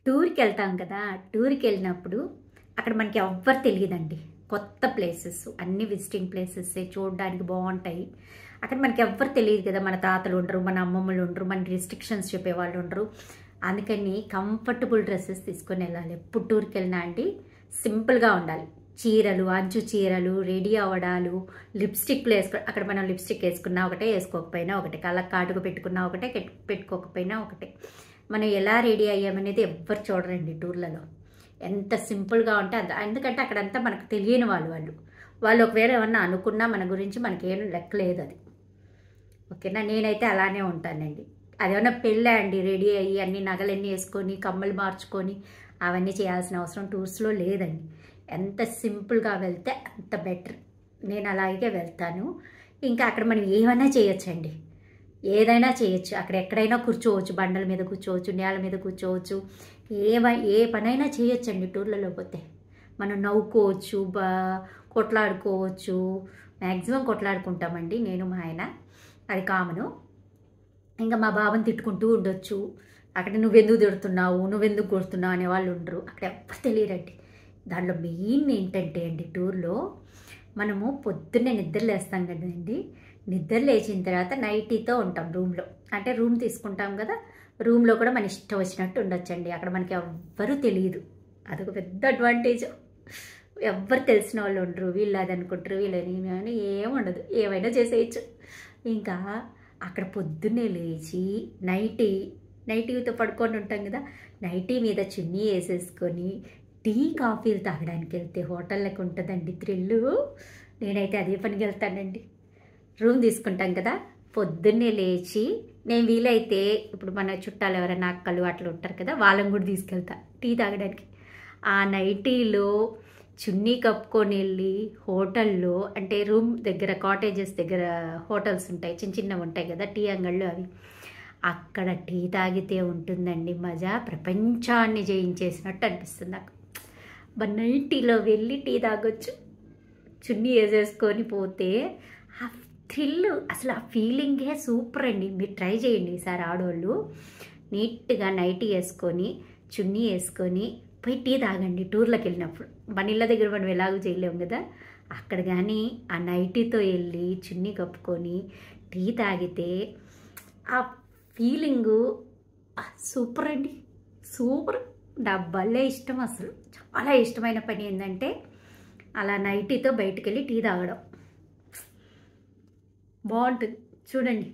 టూర్కి వెళ్తాం కదా, టూర్కి వెళ్ళినప్పుడు అక్కడ మనకి ఎవ్వరు తెలియదండి. కొత్త ప్లేసెస్, అన్ని విజిటింగ్ ప్లేసెస్ చూడడానికి బాగుంటాయి. అక్కడ మనకి ఎవ్వరు తెలియదు కదా, మన తాతలు ఉండరు, మన అమ్మమ్మలు ఉండరు, మన రిస్ట్రిక్షన్స్ చెప్పేవాళ్ళు ఉండరు. అందుకని కంఫర్టబుల్ డ్రెస్సెస్ తీసుకొని వెళ్ళాలి. ఎప్పుడు టూర్కి వెళ్ళినా అండి సింపుల్గా ఉండాలి. చీరలు, అంచు చీరలు, రెడీ అవ్వడాలు, లిప్స్టిక్లు అక్కడ మనం లిప్స్టిక్ వేసుకున్నా ఒకటే, వేసుకోకపోయినా ఒకటే, కళ్ళకు కాటుకు పెట్టుకున్నా ఒకటే, పెట్టుకోకపోయినా ఒకటే. మనం ఎలా రెడీ అయ్యామనేది ఎవ్వరు చూడరండి టూర్లలో. ఎంత సింపుల్గా ఉంటే అంత. ఎందుకంటే అక్కడంతా మనకు తెలియని వాళ్ళు ఒకవేళ ఏమన్నా అనుకున్నా మన గురించి మనకేం లెక్కలేదు అది. ఓకేనా, నేనైతే అలానే ఉంటానండి. అదేమన్నా పెళ్ళే అండి, రెడీ అయ్యి అన్ని నగలన్నీ వేసుకొని కమ్మలు మార్చుకొని అవన్నీ చేయాల్సిన అవసరం టూర్స్లో లేదండి. ఎంత సింపుల్గా వెళ్తే అంత బెటర్. నేను అలాగే వెళ్తాను. ఇంకా అక్కడ మనం ఏమైనా చేయొచ్చండి, ఏదైనా చేయొచ్చు. అక్కడ ఎక్కడైనా కూర్చోవచ్చు, బండల మీద కూర్చోవచ్చు, నేల మీద కూర్చోవచ్చు, ఏ పనైనా చేయొచ్చండి. టూర్లలో పోతే మనం నవ్వుకోవచ్చు, కొట్లాడుకోవచ్చు. మ్యాక్సిమం కొట్లాడుకుంటామండి నేను మా ఆయన, అది కామను. ఇంకా మా బాబుని తిట్టుకుంటూ ఉండొచ్చు. అక్కడ నువ్వెందుకు తిడుతున్నావు, నువ్వెందుకు కొడుతున్నావు అనేవాళ్ళు ఉండరు. అక్కడ ఎవ్వరు తెలియరండి. దాంట్లో మెయిన్ ఏంటంటే అండి, టూర్లో మనము పొద్దున్నే నిద్ర లేస్తాం కదండి. నిద్ర లేచిన తర్వాత నైటీతో ఉంటాం రూమ్లో. అంటే రూమ్ తీసుకుంటాం కదా, రూమ్లో కూడా మన ఇష్టం వచ్చినట్టు ఉండొచ్చండి. అక్కడ మనకి ఎవ్వరూ తెలియదు. అదొక పెద్ద అడ్వాంటేజ్. ఎవ్వరు తెలిసిన వాళ్ళు ఉండరు. వీళ్ళు అది అనుకుంటారు, వీళ్ళని అని ఏముండదు, ఏమైనా చేసేయచ్చు. ఇంకా అక్కడ పొద్దున్నే లేచి నైటీతో పడుకొని ఉంటాం కదా, నైటీ మీద చున్నీ వేసేసుకొని టీ కాఫీలు తాగడానికి వెళ్తే హోటళ్ళకి ఉంటుందండి థ్రిల్లు. నేనైతే అదే పనికి వెళ్తానండి. రూమ్ తీసుకుంటాం కదా, పొద్దున్నే లేచి నేను వీలైతే ఇప్పుడు మన చుట్టాలు ఎవరైనా అక్కలు అట్లా ఉంటారు కదా, వాళ్ళని కూడా తీసుకెళ్తా టీ తాగడానికి. ఆ నైటీలో చున్నీ కప్పుకొని వెళ్ళి హోటల్లో, అంటే రూమ్ దగ్గర కాటేజెస్ దగ్గర హోటల్స్ ఉంటాయి, చిన్న చిన్నవి ఉంటాయి కదా టీ అంగళ్ళు, అవి అక్కడ టీ తాగితే ఉంటుందండి మజా. ప్రపంచాన్ని జయించేసినట్టు అనిపిస్తుంది నాకు. నైటీలో వెళ్ళి టీ తాగొచ్చు, చున్నీ వేసేసుకొని పోతే ఆ థ్రిల్, అసలు ఆ ఫీలింగే సూపర్ అండి. మీరు ట్రై చేయండి ఈసారి ఆడవాళ్ళు. నీట్గా నైటీ వేసుకొని చున్నీ వేసుకొని పోయి టీ తాగండి టూర్లోకి వెళ్ళినప్పుడు. మన ఇళ్ళ దగ్గర మనం ఎలాగో చేయలేము కదా, అక్కడ కానీ ఆ నైటీతో వెళ్ళి చున్నీ కప్పుకొని టీ తాగితే ఆ ఫీలింగు సూపర్ అండి, సూపర్. నా భలే ఇష్టం, అసలు చాలా ఇష్టమైన పని ఏంటంటే అలా నైటీతో బయటికి వెళ్ళి టీ తాగడం. బాగుంటుంది చూడండి.